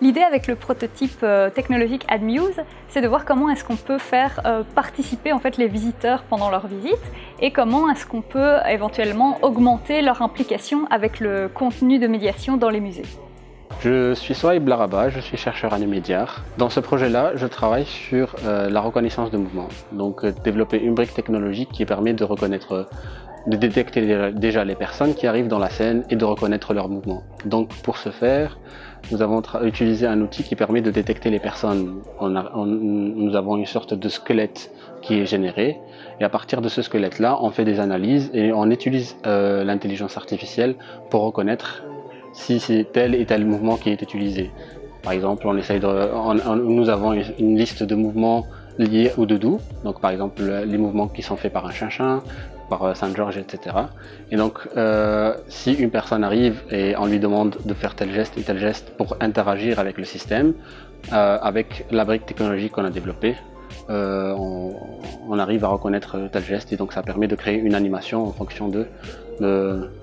L'idée avec le prototype technologique AdMuse, c'est de voir comment est-ce qu'on peut faire participer en fait les visiteurs pendant leur visite et comment est-ce qu'on peut éventuellement augmenter leur implication avec le contenu de médiation dans les musées. Je suis Sohaib Laraba, je suis chercheur à Numédiar. Dans ce projet-là, je travaille sur la reconnaissance de mouvements. Donc développer une brique technologique qui permet de reconnaître, de détecter déjà les personnes qui arrivent dans la scène et de reconnaître leurs mouvements. Donc pour ce faire, nous avons utilisé un outil qui permet de détecter les personnes. Nous avons une sorte de squelette qui est généré et à partir de ce squelette-là, on fait des analyses et on utilise l'intelligence artificielle pour reconnaître si c'est tel et tel mouvement qui est utilisé. Par exemple, nous avons une liste de mouvements liés au doudou, donc par exemple les mouvements qui sont faits par un chinchin, par Saint-Georges, etc. Et donc, si une personne arrive et on lui demande de faire tel geste et tel geste pour interagir avec le système, avec la brique technologique qu'on a développée, on arrive à reconnaître tel geste et donc ça permet de créer une animation en fonction de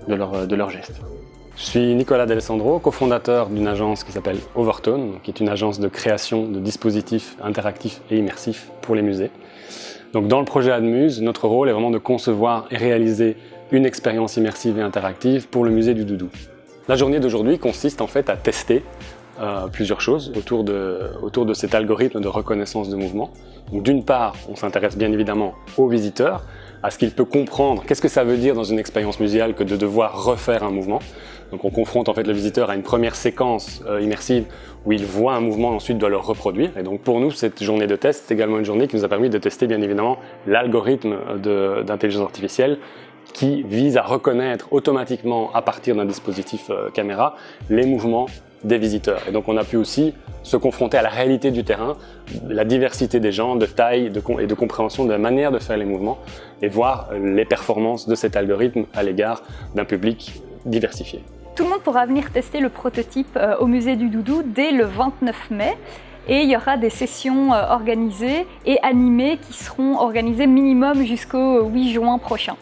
leur geste. Je suis Nicolas D'Alessandro, cofondateur d'une agence qui s'appelle Overtone, qui est une agence de création de dispositifs interactifs et immersifs pour les musées. Donc dans le projet AdMuse, notre rôle est vraiment de concevoir et réaliser une expérience immersive et interactive pour le musée du Doudou. La journée d'aujourd'hui consiste en fait à tester plusieurs choses autour de cet algorithme de reconnaissance de mouvement. D'une part, on s'intéresse bien évidemment aux visiteurs, à ce qu'il peut comprendre qu'est-ce que ça veut dire dans une expérience muséale que de devoir refaire un mouvement. Donc on confronte en fait le visiteur à une première séquence immersive où il voit un mouvement et ensuite doit le reproduire. Et donc pour nous, cette journée de test, c'est également une journée qui nous a permis de tester bien évidemment l'algorithme d'intelligence artificielle qui vise à reconnaître automatiquement à partir d'un dispositif caméra les mouvements des visiteurs. Et donc on a pu aussi se confronter à la réalité du terrain, la diversité des gens, de taille et de compréhension de la manière de faire les mouvements et voir les performances de cet algorithme à l'égard d'un public diversifié. Tout le monde pourra venir tester le prototype au musée du Doudou dès le 29 mai. Et il y aura des sessions organisées et animées qui seront organisées minimum jusqu'au 8 juin prochain.